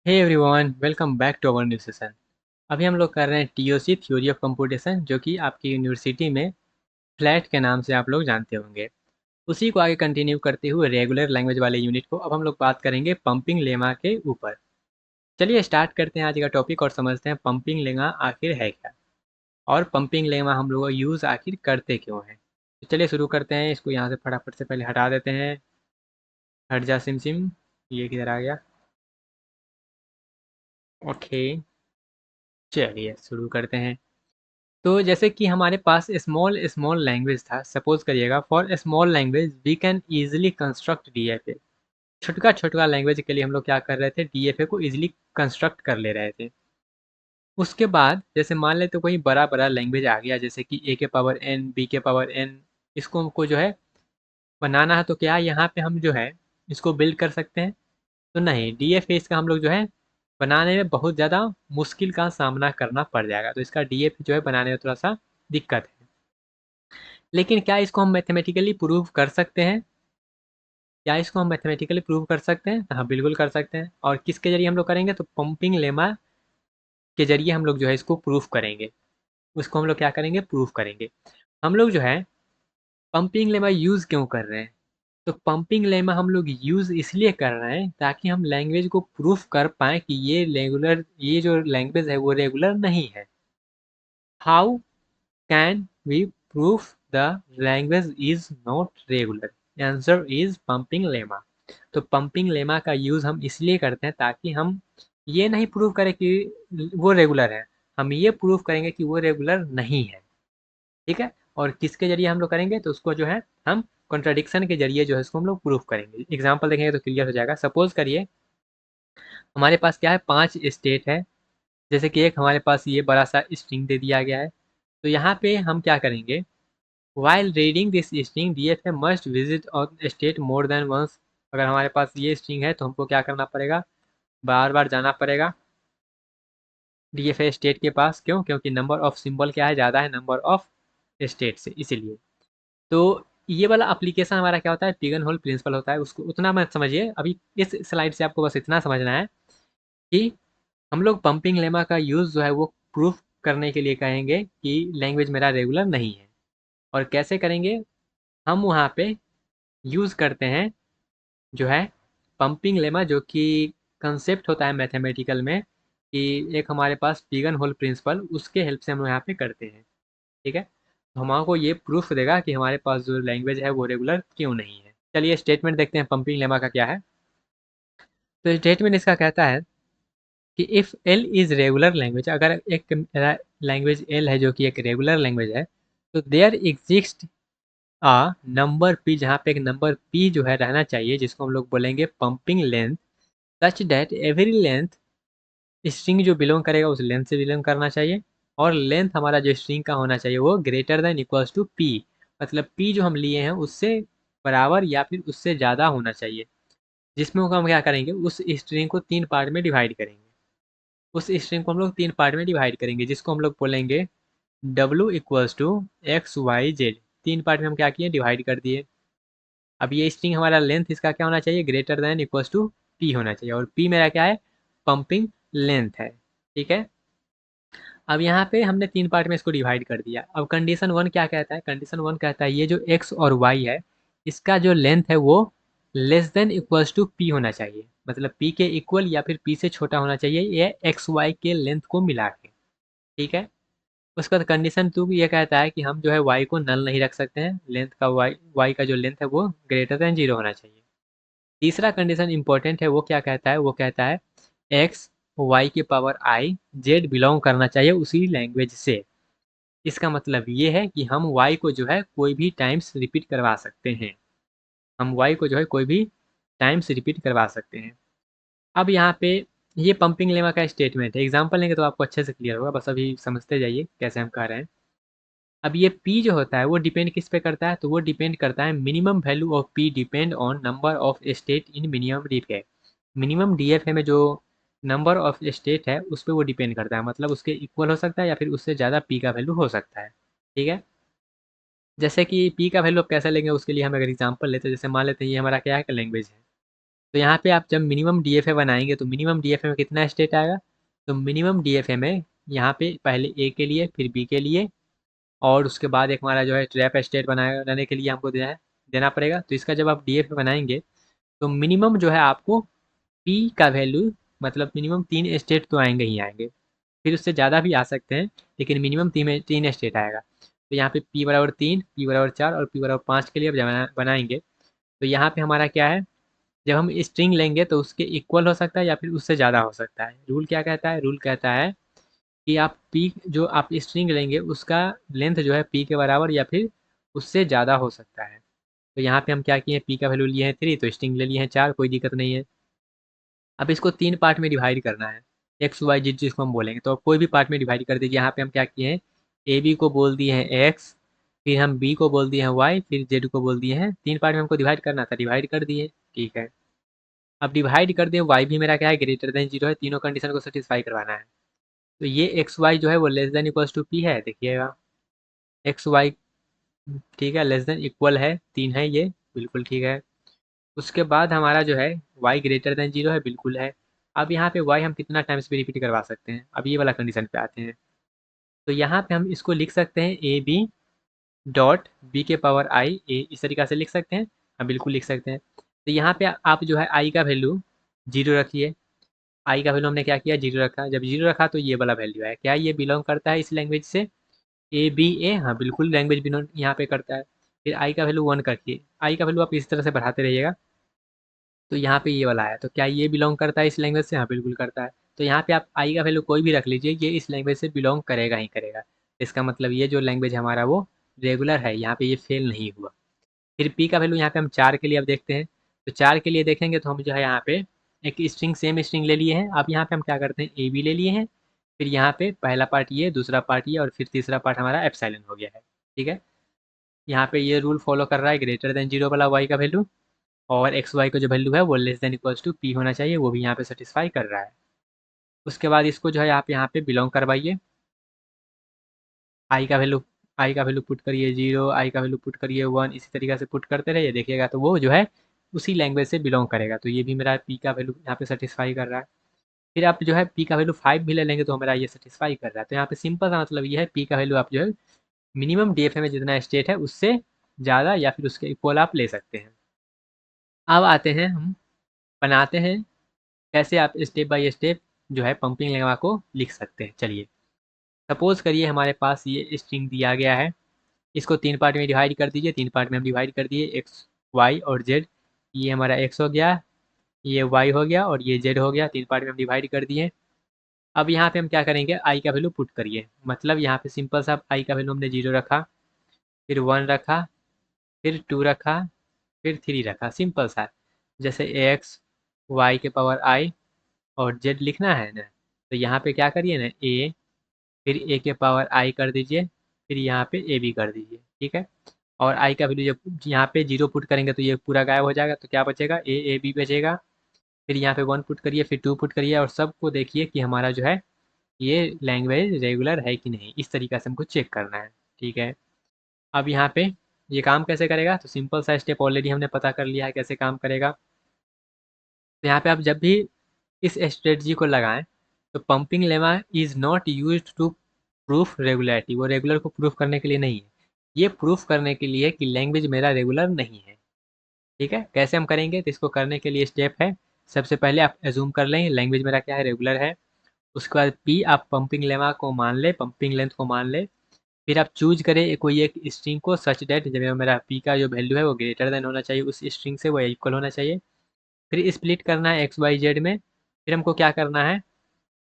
Hey everyone, welcome back to our new session. अभी हम लोग कर रहे हैं टीओसी थ्योरी ऑफ कंप्यूटेशन, जो कि आपकी यूनिवर्सिटी में फ्लैट के नाम से आप लोग जानते होंगे। उसी को आगे कंटिन्यू करते हुए रेगुलर लैंग्वेज वाले यूनिट को अब हम लोग बात करेंगे पंपिंग लेमा के ऊपर। चलिए स्टार्ट करते हैं आज का टॉपिक और समझते हैं पंपिंग लेमा आखिर है क्या, और पंपिंग लेमा हम लोग यूज़ आखिर करते क्यों हैं। तो चलिए शुरू करते हैं। इसको यहाँ से फटाफट से पहले हटा देते हैं। हट जा सिम सिम, ये किधर आ गया। ओके, चलिए शुरू करते हैं। तो जैसे कि हमारे पास स्मॉल स्मॉल लैंग्वेज था, सपोज करिएगा for small language we can easily construct DFA. छोटका छोटका लैंग्वेज के लिए हम लोग क्या कर रहे थे, डीएफए को इजीली कंस्ट्रक्ट कर ले रहे थे। उसके बाद जैसे मान लेते कोई बड़ा बड़ा लैंग्वेज आ गया, जैसे कि ए के पावर एन, बी के पावर एन, इसको हमको जो है बनाना है, तो क्या यहाँ पे हम जो है इसको बिल्ड कर सकते हैं? तो नहीं, डीएफए इसका हम लोग जो है बनाने में बहुत ज़्यादा मुश्किल का सामना करना पड़ जाएगा, तो इसका डीएफए जो है बनाने में थोड़ा सा दिक्कत है। लेकिन क्या इसको हम मैथमेटिकली प्रूव कर सकते हैं? क्या इसको हम मैथमेटिकली प्रूव कर सकते हैं? हाँ, बिल्कुल कर सकते हैं। और किसके जरिए हम लोग करेंगे? तो पंपिंग लेमा के जरिए हम लोग जो है इसको प्रूफ करेंगे। उसको हम लोग क्या करेंगे? प्रूफ करेंगे। हम लोग जो है पंपिंग लेमा यूज़ क्यों कर रहे हैं? तो पंपिंग लेमा हम लोग यूज़ इसलिए कर रहे हैं ताकि हम लैंग्वेज को प्रूफ कर पाएँ कि ये जो लैंग्वेज है वो रेगुलर नहीं है। How can we prove the language is not regular? Answer is pumping lemma। तो पंपिंग लेमा का यूज़ हम इसलिए करते हैं ताकि हम ये नहीं प्रूव करें कि वो रेगुलर है, हम ये प्रूव करेंगे कि वो रेगुलर नहीं है। ठीक है। और किसके जरिए हम लोग करेंगे? तो उसको जो है हम कॉन्ट्राडिक्शन के जरिए जो है इसको हम लोग प्रूफ करेंगे। एग्जाम्पल देखेंगे तो क्लियर हो जाएगा। सपोज करिए हमारे पास क्या है, 5 स्टेट है। जैसे कि एक हमारे पास ये बड़ा सा स्ट्रिंग दे दिया गया है। तो यहाँ पे हम क्या करेंगे, While reading this string, DFA must visit a state more than once। अगर हमारे पास ये स्ट्रिंग है तो हमको क्या करना पड़ेगा, बार बार जाना पड़ेगा DFA स्टेट के पास। क्यों? क्योंकि नंबर ऑफ सिंबल क्या है, ज़्यादा है नंबर ऑफ स्टेट से, इसीलिए। तो ये वाला एप्लीकेशन हमारा क्या होता है, पिगन होल प्रिंसिपल होता है। उसको उतना मत समझिए अभी, इस स्लाइड से आपको बस इतना समझना है कि हम लोग पंपिंग लेमा का यूज़ जो है वो प्रूफ करने के लिए कहेंगे कि लैंग्वेज मेरा रेगुलर नहीं है। और कैसे करेंगे? हम वहाँ पे यूज़ करते हैं जो है पंपिंग लेमा, जो कि कंसेप्ट होता है मैथमेटिकल में कि एक हमारे पास पिगन होल प्रिंसिपल, उसके हेल्प से हम लोग यहाँ पे करते हैं। ठीक है। तो हमको ये प्रूफ देगा कि हमारे पास जो लैंग्वेज है वो रेगुलर क्यों नहीं है। चलिए स्टेटमेंट देखते हैं पंपिंग लेमा का क्या है। तो स्टेटमेंट इसका कहता है कि if L is regular language, अगर एक लैंग्वेज एल है जो कि एक रेगुलर लैंग्वेज है, तो देयर एग्जिस्ट नंबर पी, जहाँ पे एक नंबर पी जो है रहना चाहिए, जिसको हम लोग बोलेंगे pumping length, such that every length, string जो बिलोंग करेगा उस लेंथ से बिलोंग करना चाहिए। और लेंथ हमारा जो स्ट्रिंग का होना चाहिए वो greater than equals to P, मतलब पी जो हम लिए हैं उससे बराबर या फिर उससे ज़्यादा होना चाहिए। जिसमें हम क्या करेंगे, उस स्ट्रिंग को 3 पार्ट में डिवाइड करेंगे। उस स्ट्रिंग को हम लोग 3 पार्ट में डिवाइड करेंगे, जिसको हम लोग बोलेंगे W equals to X Y Z. 3 part में हम क्या किए, डिवाइड कर दिए। अब ये स्ट्रिंग हमारा लेंथ इसका क्या होना चाहिए, greater than equals to P होना चाहिए, और पी मेरा क्या है, पंपिंग लेंथ है। ठीक है। अब यहाँ पे हमने 3 पार्ट में इसको डिवाइड कर दिया। अब कंडीशन 1 क्या कहता है, कंडीशन 1 कहता है ये जो एक्स और वाई है, इसका जो लेंथ है वो less than equals to P होना चाहिए, मतलब पी के इक्वल या फिर पी से छोटा होना चाहिए ये एक्स वाई के लेंथ को मिला के। ठीक है। उसके बाद कंडीशन 2 ये कहता है कि हम जो है वाई को नल नहीं रख सकते हैं, लेंथ का वाई का जो लेंथ है वो ग्रेटर देन 0 होना चाहिए। तीसरा कंडीशन इंपॉर्टेंट है, वो क्या कहता है, वो कहता है एक्स वाई की पावर आई जेड बिलोंग करना चाहिए उसी लैंग्वेज से। इसका मतलब ये है कि हम वाई को जो है कोई भी टाइम्स रिपीट करवा सकते हैं। हम वाई को जो है कोई भी टाइम्स रिपीट करवा सकते हैं। अब यहाँ पे ये पंपिंग लेमा का स्टेटमेंट है। एग्जाम्पल लेंगे तो आपको अच्छे से क्लियर होगा, बस अभी समझते जाइए कैसे हम कह रहे हैं। अब ये P जो होता है वो डिपेंड किस पे करता है, तो वो डिपेंड करता है minimum value of P depend on number of state in minimum DFA. Minimum DFA में जो नंबर ऑफ स्टेट है उस पर वो डिपेंड करता है, मतलब उसके इक्वल हो सकता है या फिर उससे ज़्यादा P का वैल्यू हो सकता है। ठीक है। जैसे कि P का वैल्यू आप कैसे लेंगे, उसके लिए हम अगर एग्जाम्पल लेते हैं, जैसे मान लेते हैं ये हमारा क्या है, लैंग्वेज है। तो यहाँ पे आप जब मिनिमम डीएफए बनाएंगे तो मिनिमम डीएफए में कितना स्टेट आएगा, तो मिनिमम डीएफए में यहाँ पे पहले ए के लिए फिर बी के लिए और उसके बाद एक हमारा जो है ट्रैप स्टेट बनाने के लिए हमको देना पड़ेगा। तो इसका जब आप डीएफए बनाएंगे तो मिनिमम जो है आपको पी का वैल्यू मतलब मिनिमम 3 स्टेट तो आएंगे ही आएंगे, फिर उससे ज़्यादा भी आ सकते हैं लेकिन मिनिमम 3 स्टेट आएगा। तो यहाँ पे पी बराबर 3, पी बराबर 4 और पी बराबर 5 के लिए अब बनाएंगे तो यहाँ पे हमारा क्या है, जब हम स्ट्रिंग लेंगे तो उसके इक्वल हो सकता है या फिर उससे ज़्यादा हो सकता है। रूल क्या कहता है, रूल कहता है कि आप पी जो आप स्ट्रिंग लेंगे उसका लेंथ जो है पी के बराबर या फिर उससे ज़्यादा हो सकता है। तो यहाँ पे हम क्या किए, पी का वैल्यू लिए हैं 3 तो स्ट्रिंग ले लिए हैं 4, कोई दिक्कत नहीं है। अब इसको 3 पार्ट में डिवाइड करना है, एक्स वाई जेड जिसको हम बोलेंगे, तो कोई भी पार्ट में डिवाइड कर दीजिए। यहाँ पे हम क्या किए हैं, ए बी को बोल दिए हैं एक्स, फिर हम बी को बोल दिए हैं वाई, फिर जेड को बोल दिए हैं, 3 पार्ट में हमको डिवाइड करना था, डिवाइड कर दिए, ठीक है। अब डिवाइड कर दिए, वाई भी मेरा क्या है ग्रेटर देन 0 है, तीनों कंडीशन को सेटिस्फाई करवाना है। तो ये एक्स वाई जो है वो less than equals to P है, देखिएगा एक्स वाई ठीक है लेस देन इक्वल है 3 है ये, बिल्कुल ठीक है। उसके बाद हमारा जो है y ग्रेटर देन 0 है, बिल्कुल है। अब यहाँ पे y हम कितना टाइम्स भी रिपीट करवा सकते हैं, अब ये वाला कंडीशन पे आते हैं। तो यहाँ पे हम इसको लिख सकते हैं ए बी डॉट बी के पावर आई ए, इस तरीक़ा से लिख सकते हैं, हम बिल्कुल लिख सकते हैं। तो यहाँ पे आप जो है आई का वैल्यू 0 रखिए, आई का वैल्यू हमने क्या किया 0 रखा, जब 0 रखा तो ये वाला वैल्यू है, क्या ये बिलोंग करता है इस लैंग्वेज से, ए बी ए, हाँ बिल्कुल लैंग्वेज बिलोंग यहाँ पे करता है। फिर आई का वैल्यू 1 रखिए, आई का वैल्यू आप इस तरह से बढ़ाते रहिएगा। तो यहाँ पे ये वाला है, तो क्या ये बिलोंग करता है इस लैंग्वेज से, हाँ बिल्कुल करता है। तो यहाँ पे आप आई का वैल्यू कोई भी रख लीजिए, ये इस लैंग्वेज से बिलोंग करेगा ही करेगा। इसका मतलब ये जो लैंग्वेज हमारा वो रेगुलर है, यहाँ पे ये फेल नहीं हुआ। फिर पी का वैल्यू यहाँ पे हम 4 के लिए अब देखते हैं। तो 4 के लिए देखेंगे तो हम जो है यहाँ पे एक स्ट्रिंग सेम स्ट्रिंग ले लिए हैं। अब यहाँ पे हम क्या करते हैं, ए बी ले लिए हैं, फिर यहाँ पे पहला पार्ट ये, दूसरा पार्ट ये और फिर तीसरा पार्ट हमारा एप्सिलॉन हो गया है, ठीक है। यहाँ पे ये रूल फॉलो कर रहा है ग्रेटर देन 0 वाला वाई का वैल्यू, और एक्स वाई का जो वैल्यू है वो less than equals to P होना चाहिए, वो भी यहाँ पे सेटिस्फाई कर रहा है। उसके बाद इसको जो है आप यहाँ पे बिलोंग करवाइए, आई का वैल्यू आई का वैल्यू पुट करिए 0, आई का वैल्यू पुट करिए 1, इसी तरीके से पुट करते रहिए, देखिएगा तो वो जो है उसी लैंग्वेज से बिलोंग करेगा। तो ये भी मेरा पी का वैल्यू यहाँ पे सेटिस्फाई कर रहा है। फिर आप जो है पी का वैल्यू 5 भी ले लेंगे तो हमारा ये सेटिस्फाई कर रहा है। तो यहाँ पे सिंपल सा मतलब ये है, पी का वैल्यू आप जो है मिनिमम डीएफए में जितना स्टेट है उससे ज़्यादा या फिर उसके इक्वल आप ले सकते हैं। अब आते हैं हम बनाते हैं कैसे आप स्टेप बाय स्टेप जो है पंपिंग लेमा को लिख सकते हैं। चलिए सपोज करिए हमारे पास ये स्ट्रिंग दिया गया है, इसको 3 पार्ट में डिवाइड कर दीजिए। 3 पार्ट में हम डिवाइड कर दिए, एक्स वाई और जेड, ये हमारा एक्स हो गया, ये वाई हो गया और ये जेड हो गया, 3 पार्ट में हम डिवाइड कर दिए। अब यहाँ पे हम क्या करेंगे, आई का वैल्यू पुट करिए, मतलब यहाँ पे सिंपल सा आई का वैल्यू हमने 0 रखा, फिर 1 रखा, फिर 2 रखा, फिर 3 रखा, सिंपल सा। जैसे एक्स वाई के पावर आई और जेड लिखना है ना, तो यहाँ पे क्या करिए ना, ए, फिर ए के पावर आई कर दीजिए, फिर यहाँ पे ए बी कर दीजिए, ठीक है। और आई का वैल्यू जब यहाँ पे 0 पुट करेंगे तो ये पूरा गायब हो जाएगा, तो क्या बचेगा, ए बी बचेगा। फिर यहाँ पे 1 पुट करिए, फिर 2 पुट करिए और सबको देखिए कि हमारा जो है ये लैंग्वेज रेगुलर है कि नहीं, इस तरीक़ा से हमको चेक करना है, ठीक है। अब यहाँ पे ये काम कैसे करेगा, तो सिंपल सा स्टेप ऑलरेडी हमने पता कर लिया है कैसे काम करेगा। तो यहाँ पे आप जब भी इस स्ट्रेटजी को लगाएं तो pumping lemma is not used to proof regularity, वो रेगुलर को प्रूफ करने के लिए नहीं है, ये प्रूफ करने के लिए कि लैंग्वेज मेरा रेगुलर नहीं है, ठीक है। कैसे हम करेंगे, तो इसको करने के लिए स्टेप है, सबसे पहले आप एज्यूम कर लें लैंग्वेज मेरा क्या है, रेगुलर है। उसके बाद पी आप पंपिंग लेमा को मान ले, पंपिंग लेंथ को मान ले। फिर आप चूज करें कोई एक स्ट्रिंग को सच डेट जब मेरा पी का जो वैल्यू है वो ग्रेटर देन होना चाहिए उस स्ट्रिंग से, वो इक्वल होना चाहिए। फिर स्प्लिट करना है एक्स वाई जेड में, फिर हमको क्या करना है,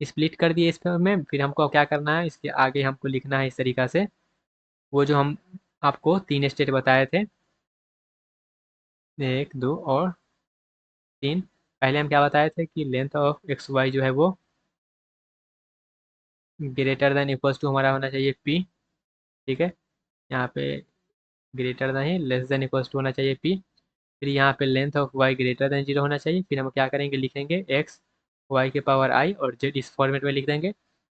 स्प्लिट कर दिए इस में, फिर हमको क्या करना है, इसके आगे हमको लिखना है इस तरीक़ा से, वो जो हम आपको 3 स्टेट बताए थे, 1 2 और 3। पहले हम क्या बताए थे कि लेंथ ऑफ एक्स वाई जो है वो ग्रेटर देन इक्वल्स टू हमारा होना चाहिए पी, ठीक है। यहाँ पे ग्रेटर देन ही लेस देन इक्वल्स टू होना चाहिए पी। फिर यहाँ पे length of Y greater than 0 होना चाहिए। फिर हम क्या करेंगे, लिखेंगे एक्स वाई के पावर आई और जेड इस फॉर्मेट में लिख देंगे।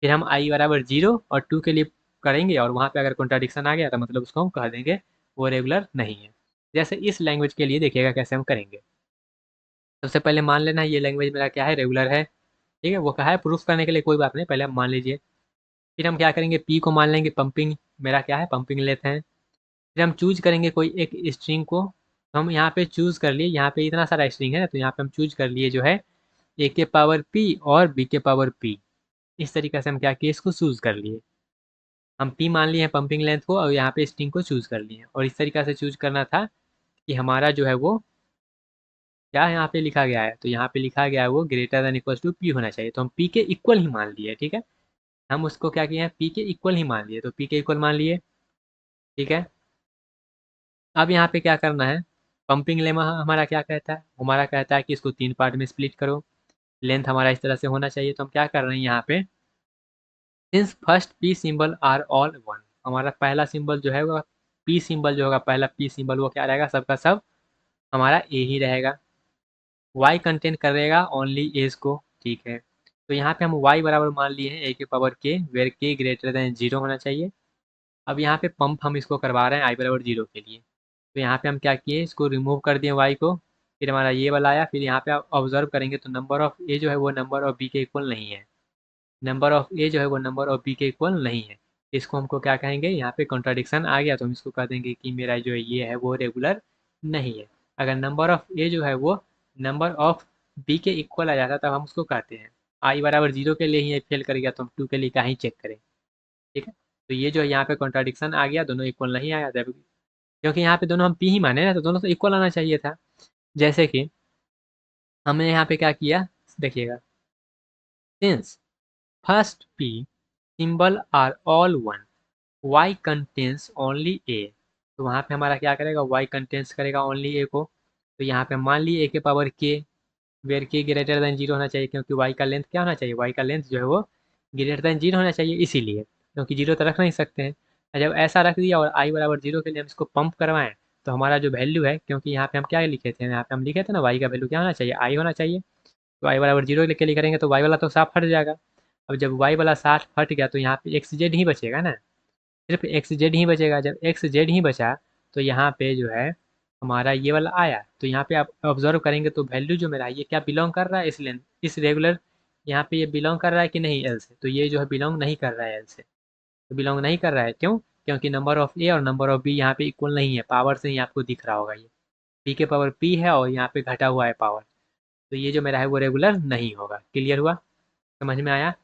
फिर हम आई बराबर 0 और 2 के लिए करेंगे और वहाँ पे अगर कॉन्ट्राडिक्शन आ गया तो मतलब उसको हम कह देंगे वो रेगुलर नहीं है। जैसे इस लैंग्वेज के लिए देखिएगा कैसे हम करेंगे। सबसे पहले मान लेना ये लैंग्वेज मेरा क्या है, रेगुलर है। ठीक है, वो कहा है प्रूफ करने के लिए कोई बात नहीं, पहले आप मान लीजिए। फिर हम क्या करेंगे, पी को मान लेंगे पंपिंग, मेरा क्या है पंपिंग लेते हैं। फिर हम चूज करेंगे कोई एक स्ट्रिंग को, तो हम यहाँ पे चूज कर लिए, यहाँ पे इतना सारा स्ट्रिंग है ना, तो यहाँ पे हम चूज कर लिए जो है ए के पावर पी और बी के पावर पी। इस तरीके से हम क्या किए, इसको चूज कर लिए। हम पी मान लिए हैं पंपिंग लेंथ को, और यहाँ पे स्ट्रिंग को चूज कर लिए, और इस तरीके से चूज करना था कि हमारा जो है वो क्या यहाँ पे लिखा गया है, तो यहाँ पे लिखा गया है वो greater than equal to P होना चाहिए, तो हम पी के इक्वल ही मान लिए। ठीक है, हम उसको क्या किए हैं, पी के इक्वल ही मान लिए, तो पी के इक्वल मान लिए। ठीक है, अब यहाँ पे क्या करना है, पंपिंग लेमा हमारा क्या कहता है, हमारा कहता है कि इसको 3 पार्ट में स्प्लिट करो, लेंथ हमारा इस तरह से होना चाहिए। तो हम क्या कर रहे हैं यहाँ पे, since first P symbol are all one, हमारा पहला सिंबल जो है वो पी सिंबल जो होगा, पहला पी सिंबल वो क्या रहेगा, सबका सब हमारा ए ही रहेगा। वाई कंटेन करेगा ओनली एज को। ठीक है, तो यहाँ पे हम वाई बराबर मान लिए हैं ए के पावर के, वेर के ग्रेटर देन 0 होना चाहिए। अब यहाँ पे पंप हम इसको करवा रहे हैं आई बराबर 0 के लिए, तो यहाँ पे हम क्या किए, इसको रिमूव कर दिए वाई को, फिर हमारा ये वाला आया। फिर यहाँ पे आप ऑब्जर्व करेंगे तो नंबर ऑफ ए जो है वो नंबर ऑफ बी के इक्वल नहीं है, नंबर ऑफ ए जो है वो नंबर ऑफ बी के इक्वल नहीं है। इसको हमको क्या कहेंगे, यहाँ पे कॉन्ट्राडिक्शन आ गया, तो हम इसको कह देंगे कि मेरा जो है ये है वो रेगुलर नहीं है। अगर नंबर ऑफ ए जो है वो नंबर ऑफ बी के इक्वल आ जाता तब हम उसको कहते हैं। आई बराबर 0 के लिए ही फेल कर गया, तो हम 2 के लिए क्या ही चेक करें। ठीक है, तो ये जो है यहाँ पे कॉन्ट्राडिक्शन आ गया, दोनों इक्वल नहीं आया जब, क्योंकि यहाँ पे दोनों हम पी ही माने ना, तो दोनों तो इक्वल आना चाहिए था। जैसे कि हमने यहाँ पे क्या किया, देखिएगा, since first P symbol are all one, y contains only A, तो वहाँ पे हमारा क्या करेगा, y कंटेंस करेगा ओनली ए को। तो यहाँ पे मान लिए ए के पावर के, वेर के ग्रेटर देन 0 होना चाहिए, क्योंकि y का लेंथ क्या होना चाहिए, y का लेंथ जो है वो ग्रेटर देन 0 होना चाहिए, इसीलिए, क्योंकि 0 तो रख नहीं सकते हैं। और जब ऐसा रख दिया और i बराबर 0 के लिए हम इसको पंप करवाएं, तो हमारा जो वैल्यू है, क्योंकि यहाँ पे हम क्या लिखे थे, यहाँ पे हम लिखे थे ना y का वैल्यू क्या होना चाहिए, i होना चाहिए। तो y बराबर 0 लेके लिए करेंगे तो y वाला तो साफ हट जाएगा। अब जब y वाला साफ हट गया तो यहाँ पे एक्स जेड ही बचेगा ना, सिर्फ एक्स जेड ही बचेगा। जब एक्स जेड ही बचा तो यहाँ पे जो है हमारा ये वाला आया, तो यहाँ पे आप ऑब्जर्व करेंगे तो वैल्यू जो मेरा ये क्या बिलोंग कर रहा है, इस लेंथ इस रेगुलर, यहाँ पे ये बिलोंग कर रहा है कि नहीं एल से, तो ये जो है बिलोंग नहीं कर रहा है एल से, तो बिलोंग नहीं कर रहा है क्यों, क्योंकि नंबर ऑफ ए और नंबर ऑफ बी यहाँ पे इक्वल नहीं है, पावर से ही आपको दिख रहा होगा, ये पी के पावर पी है और यहाँ पे घटा हुआ है पावर, तो ये जो मेरा है वो रेगुलर नहीं होगा। क्लियर हुआ, समझ में आया।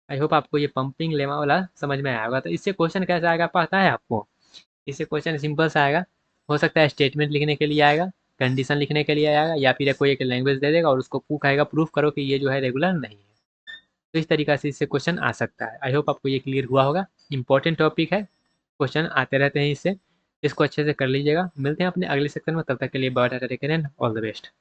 आई होप आपको ये पंपिंग लेमा वाला समझ में आया होगा। तो इससे क्वेश्चन कैसे आएगा पता है आपको, इससे क्वेश्चन सिंपल सा आएगा, हो सकता है स्टेटमेंट लिखने के लिए आएगा, कंडीशन लिखने के लिए आएगा, या फिर कोई एक लैंग्वेज दे देगा और उसको पूछाएगा प्रूफ करो कि ये जो है रेगुलर नहीं है। तो इस तरीका से इससे क्वेश्चन आ सकता है। आई होप आपको ये क्लियर हुआ होगा। इंपॉर्टेंट टॉपिक है, क्वेश्चन आते रहते हैं इससे, इसको अच्छे से कर लीजिएगा। मिलते हैं अपने अगले सेक्शन में, तब तक के लिए bye, ta ta, take care and all the best.